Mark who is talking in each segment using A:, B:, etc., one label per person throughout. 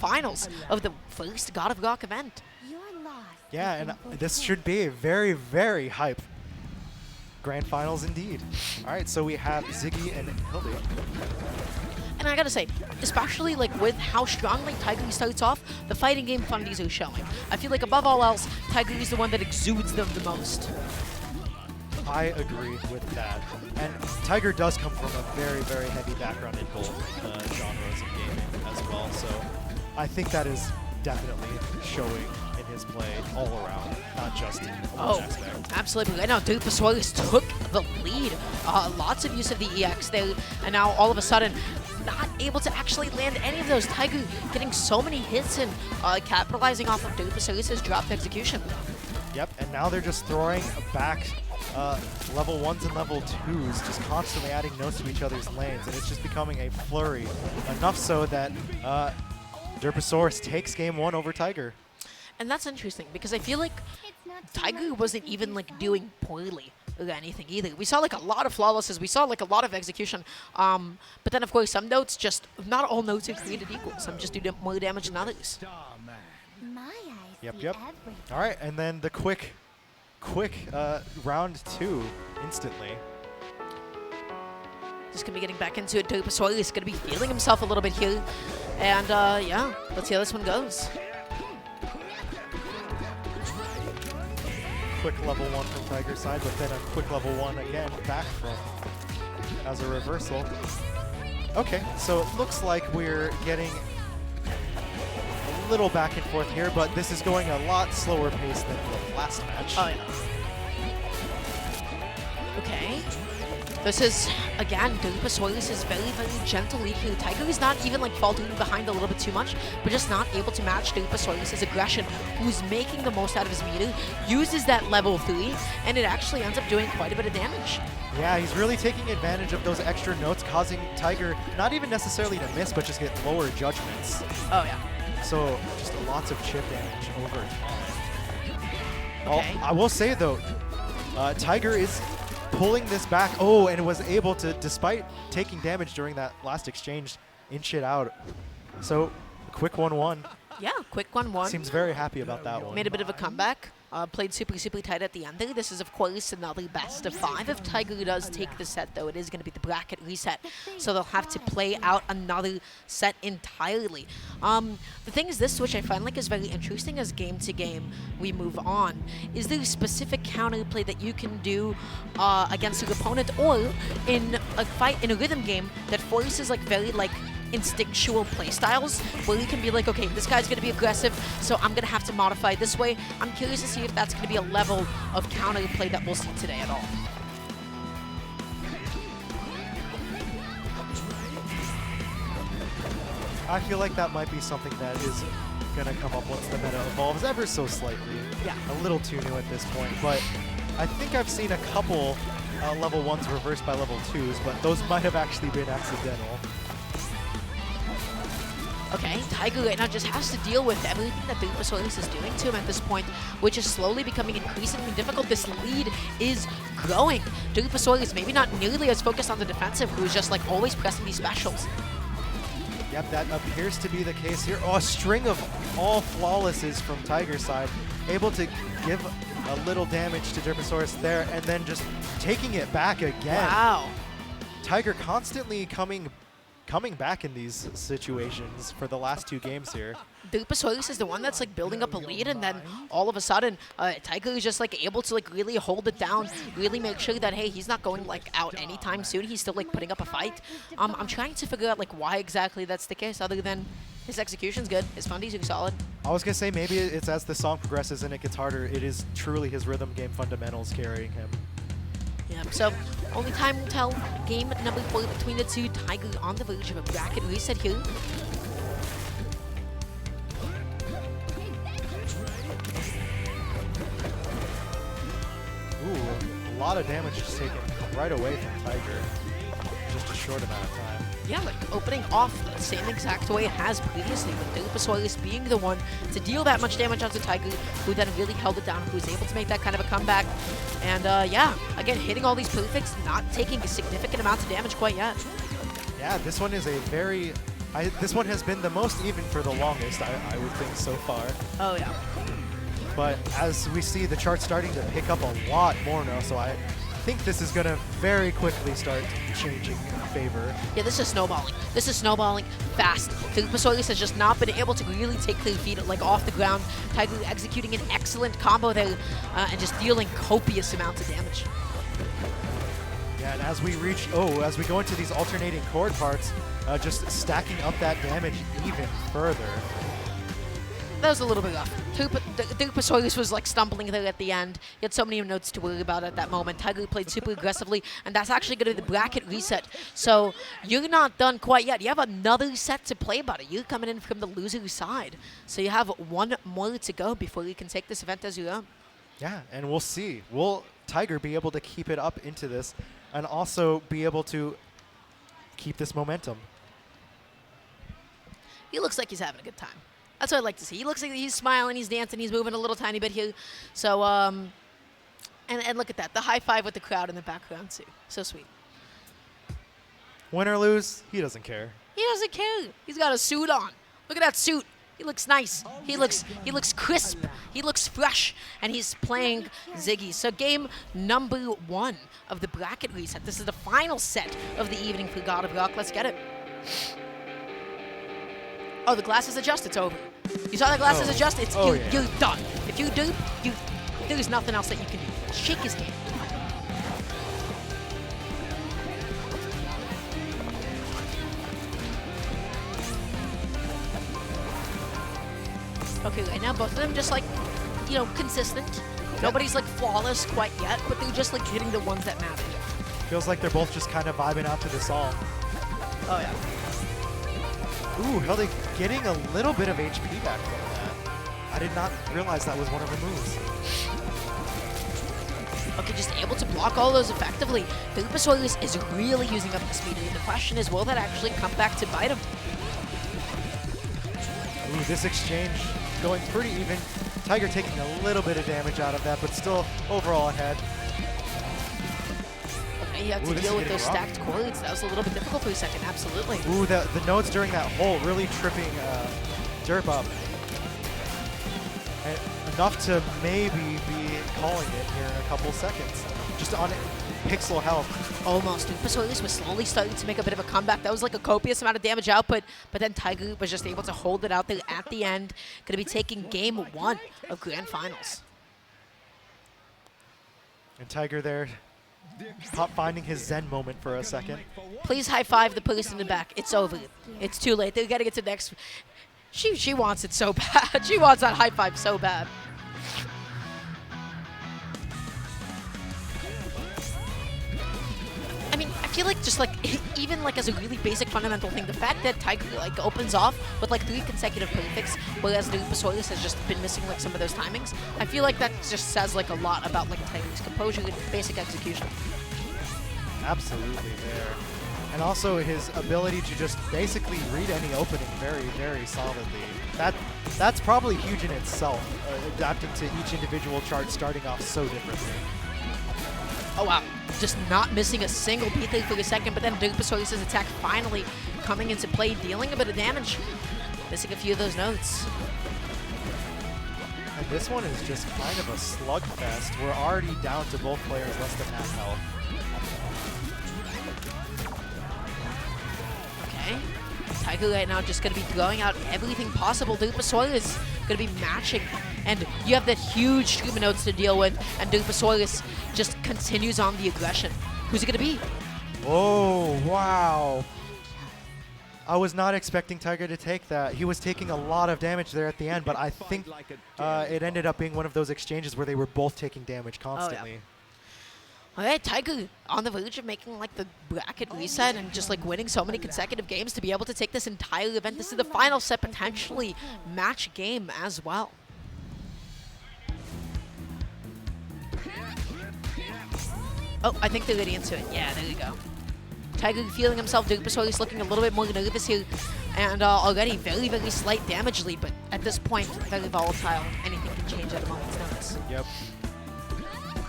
A: finals of the first God of Rock event.
B: Yeah, and this should be a very, very hype grand finals indeed. All right, so we have Ziggy and Hilde.
A: And I gotta say, especially like with how strongly Tyger starts off, the fighting game fundies are showing. I feel like above all else, Tyger is the one that exudes them the most.
B: I agree with that. And Tyger does come from a very, very heavy background in both genres of gaming as well, so I think that is definitely showing in his play all around, not just in one aspect.
A: Absolutely. Right now, Durpasurus took the lead. Lots of use of the EX there, and now all of a sudden, not able to actually land any of those. Tyger getting so many hits and capitalizing off of Durpasurus' dropped execution.
B: Yep, and now they're just throwing back level 1s and level 2s, just constantly adding notes to each other's lanes, and it's just becoming a flurry. Enough so that Durpasurus takes game 1 over Tyger.
A: And that's interesting, because I feel like Tyger wasn't even like doing poorly or anything either. We saw like a lot of flawlesses, we saw like a lot of execution, but then of course some notes just, not all notes are created equal. Some just do more damage than others.
B: Yep. All right, and then the quick round 2 instantly.
A: Just gonna be getting back into it. Durpasurus is gonna be feeling himself a little bit here, and yeah, let's see how this one goes.
B: Quick level 1 from Tyger's side, but then a quick level 1 again back from as a reversal. Okay, so it looks like we're getting a little back and forth here, but this is going a lot slower pace than the last match.
A: Oh yeah. Okay. This is, again, Durpasurus is very, very gentle lead here. Tyger is not even like faltering behind a little bit too much, but just not able to match Durpasurus' aggression, who's making the most out of his meter, uses that level 3, and it actually ends up doing quite a bit of damage.
B: Yeah, he's really taking advantage of those extra notes, causing Tyger not even necessarily to miss, but just get lower judgments.
A: Oh yeah.
B: So just lots of chip damage over time.
A: Okay.
B: I will say though, Tyger is pulling this back. Oh, and was able to, despite taking damage during that last exchange, inch it out. So, quick 1-1.
A: Yeah, quick 1-1.
B: Seems very happy about that one.
A: Made a bit of a comeback. Played super tight at the end there. This is, of course, another best of 5. If Tyger does take the set, though, it is going to be the bracket reset. So they'll have to play out another set entirely. The thing is, this switch I find like is very interesting as game to game we move on. Is there a specific counterplay that you can do against your opponent, or in a fight in a rhythm game that forces like very like instinctual playstyles where you can be like, okay, this guy's going to be aggressive, so I'm going to have to modify this way. I'm curious to see if that's going to be a level of counterplay that we'll see today at all.
B: I feel like that might be something that is going to come up once the meta evolves ever so slightly.
A: Yeah.
B: A little too new at this point, but I think I've seen a couple level 1s reversed by level 2s, but those might have actually been accidental.
A: Okay, Tyger right now just has to deal with everything that Durpasurus is doing to him at this point, which is slowly becoming increasingly difficult. This lead is growing. Durpasurus maybe not nearly as focused on the defensive, who's just like always pressing these specials.
B: Yep, that appears to be the case here. Oh, a string of all flawlesses from Tyger's side, able to give a little damage to Durpasurus there, and then just taking it back again.
A: Wow.
B: Tyger constantly coming back in these situations for the last 2 games here.
A: Durpasurus is the one that's like building up a lead, and then all of a sudden, Tyger is just like able to like really hold it down, really make sure that, hey, he's not going like out anytime soon. He's still like putting up a fight. I'm trying to figure out like why exactly that's the case, other than his execution's good, his fundies are solid.
B: I was gonna say maybe it's as the song progresses and it gets harder, it is truly his rhythm game fundamentals carrying him.
A: Yeah, so only time will tell. Game number 4 between the two. Tyger on the verge of a bracket reset here.
B: Ooh, a lot of damage just taken right away from Tyger. Just a short amount of time.
A: Yeah, like opening off the same exact way it has previously, with Durpasurus being the one to deal that much damage onto Tyger, who then really held it down, who was able to make that kind of a comeback. And yeah, again, hitting all these perfects, not taking a significant amount of damage quite yet.
B: Yeah, this one is a very, This one has been the most even for the longest, I would think, so far.
A: Oh, yeah.
B: But as we see, the chart's starting to pick up a lot more now, so I think this is going to very quickly start changing in favor.
A: Yeah, this is snowballing. This is snowballing fast. Durpasurus has just not been able to really take their feet like off the ground. Tyger executing an excellent combo there and just dealing copious amounts of damage.
B: Yeah, and as we go into these alternating chord parts, just stacking up that damage even further.
A: That was a little bit rough. Durpasurus was like stumbling there at the end. He had so many notes to worry about at that moment. Tyger played super aggressively, and that's actually going to be the bracket reset. So you're not done quite yet. You have another set to play, buddy. You're coming in from the loser side. So you have one more to go before you can take this event as your own.
B: Yeah, and we'll see. Will Tyger be able to keep it up into this and also be able to keep this momentum?
A: He looks like he's having a good time. That's what I'd like to see. He looks like he's smiling, he's dancing, he's moving a little tiny bit here. So, and look at that. The high five with the crowd in the background, too. So sweet.
B: Win or lose, he doesn't care.
A: He doesn't care. He's got a suit on. Look at that suit. He looks nice. He looks crisp. He looks fresh. And he's playing Ziggy. So game number 1 of the bracket reset. This is the final set of the evening for God of Rock. Let's get it. Oh, the glasses adjust. It's over. You saw the glasses adjust? It's you're done. If you do, there's nothing else that you can do. Shake his hand. Okay, right now both of them just like, consistent. Nobody's like flawless quite yet, but they're just like hitting the ones that matter.
B: Feels like they're both just kind of vibing out to the song.
A: Oh yeah.
B: Ooh, Hilde getting a little bit of HP back from that. I did not realize that was one of her moves.
A: Okay, just able to block all those effectively. Durpasurus is really using up the speed. The question is, will that actually come back to bite him?
B: Ooh, this exchange going pretty even. Tyger taking a little bit of damage out of that, but still overall ahead.
A: You have to deal with those stacked chords. That was a little bit difficult for a second, absolutely.
B: Ooh, the notes during that hole really tripping Derp up. And enough to maybe be calling it here in a couple seconds. Just on pixel health.
A: Almost. Durpasurus was slowly starting to make a bit of a comeback. That was like a copious amount of damage output, but then Tyger was just able to hold it out there at the end. Going to be taking game 1 of Grand Finals.
B: And Tyger there finding his zen moment for a second.
A: Please high five the person in the back. It's over. It's too late. They're getting it to the next. She wants it so bad. She wants that high five so bad. I mean, I feel like just like even like as a really basic fundamental thing, the fact that Tyger like opens off with like 3 consecutive perfects, whereas Durpasurus has just been missing like some of those timings, I feel like that just says like a lot about like Tyger's composure and basic execution.
B: Absolutely there. And also his ability to just basically read any opening very, very solidly. That's probably huge in itself, adapting to each individual chart starting off so differently.
A: Oh wow, just not missing a single beat there for a second, but then Durpasurus' attack finally coming into play, dealing a bit of damage. Missing a few of those notes.
B: And this one is just kind of a slugfest. We're already down to both players less than half health.
A: Okay. Tyger right now just going to be throwing out everything possible. Durpasurus going to be matching. And you have that huge stream of notes to deal with, and Durpasurus just continues on the aggression. Who's it going to be?
B: Oh, wow. I was not expecting Tyger to take that. He was taking a lot of damage there at the end, but I think it ended up being one of those exchanges where they were both taking damage constantly.
A: Oh, yeah. All right, Tyger on the verge of making like the bracket reset and just like winning so many consecutive games to be able to take this entire event. This is the final set, potentially match game as well. Oh, I think they're getting into it. Yeah, there you go. Tyger feeling himself. Durpasurus looking a little bit more nervous here. And already very, very slight damage lead, but at this point, very volatile. Anything can change at a moment's notice.
B: Yep.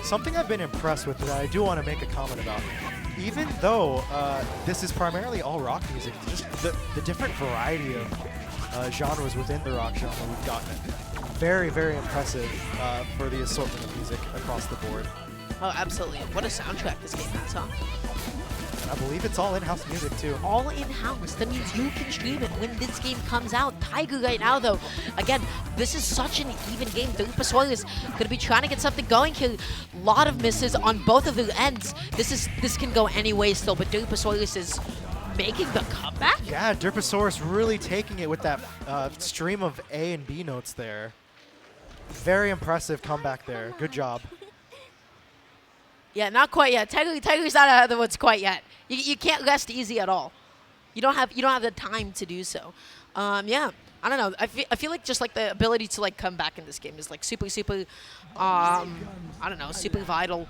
B: Something I've been impressed with that I do want to make a comment about. even though this is primarily all rock music, just the different variety of genres within the rock genre we've gotten, very, very impressive for the assortment of music across the board.
A: Oh, absolutely. What a soundtrack this game has, huh?
B: I believe it's all in-house music too.
A: All in-house. That means you can stream it when this game comes out. Tyger right now, though, again, this is such an even game. Durpasurus going to be trying to get something going here. A lot of misses on both of their ends. This can go any way still, but Durpasurus is making the comeback?
B: Yeah, Durpasurus really taking it with that stream of A and B notes there. Very impressive comeback there. Good job.
A: Yeah, not quite yet. Tyger's not out of the woods quite yet. You can't rest easy at all. You don't have the time to do so. Yeah, I don't know. I feel like just like the ability to like come back in this game is like super I don't know, super vital.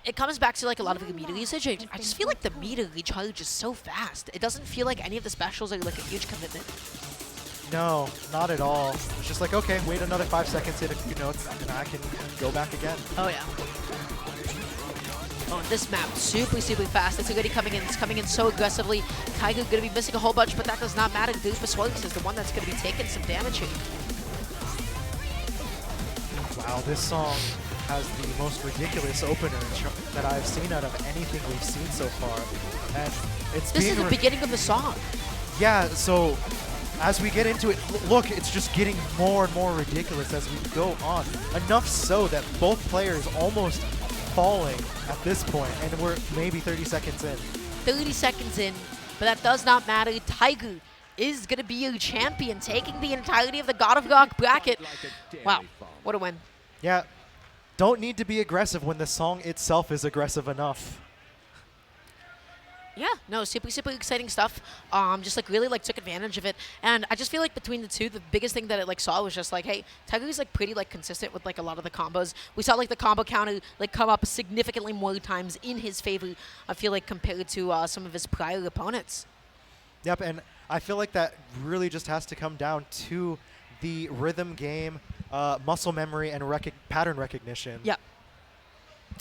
A: It comes back to like a lot of the meter usage. I just feel like the meter recharge is so fast. It doesn't feel like any of the specials are like a huge commitment.
B: No, not at all. It's just like, okay, wait another 5 seconds, hit a few notes, and I can go back again.
A: Oh yeah. On this map, super fast. It's already coming in. It's coming in so aggressively. Tyger going to be missing a whole bunch, but that does not matter. Durpasurus is the one that's going to be taking some damage here.
B: Wow, this song has the most ridiculous opener that I've seen out of anything we've seen so far. And it's
A: This is the beginning of the song.
B: Yeah, so as we get into it, look, it's just getting more and more ridiculous as we go on. Enough so that both players almost falling at this point, and we're maybe 30 seconds in.
A: 30 seconds in, but that does not matter. Tyger is going to be your champion, taking the entirety of the God of Rock bracket. Wow, what a win.
B: Yeah, don't need to be aggressive when the song itself is aggressive enough.
A: Yeah, no, super exciting stuff. Just like really like took advantage of it, and I just feel like between the two, the biggest thing that it like saw was just like, hey, Tyger's like pretty like consistent with like a lot of the combos. We saw like the combo counter like come up significantly more times in his favor. I feel like compared to some of his prior opponents.
B: Yep, and I feel like that really just has to come down to the rhythm game, muscle memory, and pattern recognition.
A: Yeah.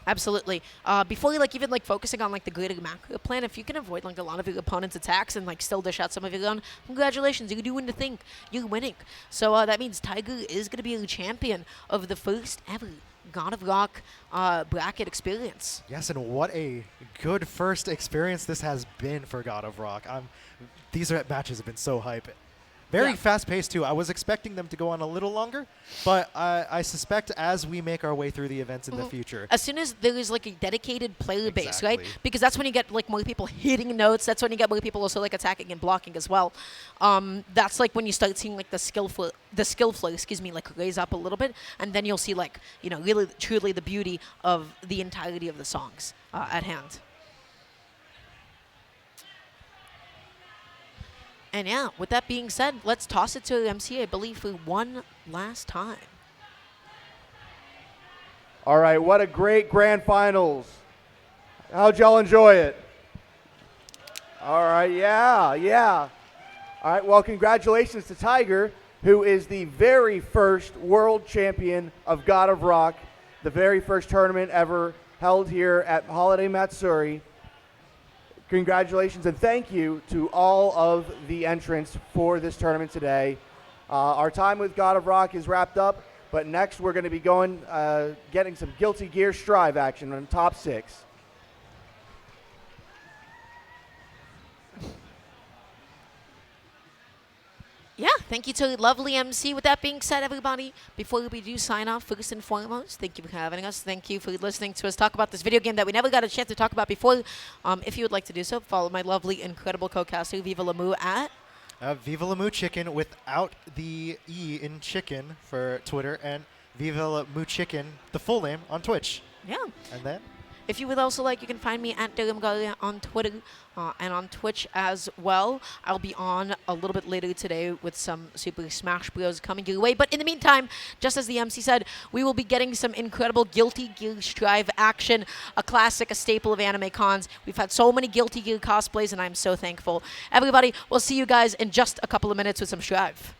A: Absolutely. Before you like even like focusing on like the greater macro plan, if you can avoid like a lot of your opponent's attacks and like still dish out some of your own, congratulations, you're doing the thing. You're winning. So that means Tyger is going to be the champion of the first ever God of Rock bracket experience.
B: Yes, and what a good first experience this has been for God of Rock. These matches have been so hype. Very fast-paced, too. I was expecting them to go on a little longer, but I suspect as we make our way through the events in the future.
A: As soon as there is, like, a dedicated player base, right? Because that's when you get, like, more people hitting notes. That's when you get more people also, like, attacking and blocking as well. That's, like, when you start seeing, like, the skill flow, like, raise up a little bit. And then you'll see, like, you know, really, truly the beauty of the entirety of the songs at hand. And yeah, with that being said, let's toss it to MC, I believe, for one last time.
C: All right, what a great grand finals. How'd y'all enjoy it? All right, yeah. All right, well, congratulations to Tyger, who is the very first world champion of God of Rock, the very first tournament ever held here at Holiday Matsuri. Congratulations and thank you to all of the entrants for this tournament today. Our time with God of Rock is wrapped up, but next we're going to be getting some Guilty Gear Strive action on top 6.
A: Yeah, thank you to lovely MC. With that being said, everybody, before we do sign off, first and foremost, thank you for having us. Thank you for listening to us talk about this video game that we never got a chance to talk about before. If you would like to do so, follow my lovely, incredible co-caster, Viva Lamu, at
B: Viva Lamu Chicken without the E in chicken for Twitter, and Viva Lamu Chicken, the full name, on Twitch.
A: Yeah.
B: And then?
A: If you would also like, you can find me at Durham on Twitter and on Twitch as well. I'll be on a little bit later today with some Super Smash Bros. Coming your way. But in the meantime, just as the MC said, we will be getting some incredible Guilty Gear Strive action, a classic, a staple of anime cons. We've had so many Guilty Gear cosplays, and I'm so thankful. Everybody, we'll see you guys in just a couple of minutes with some Strive.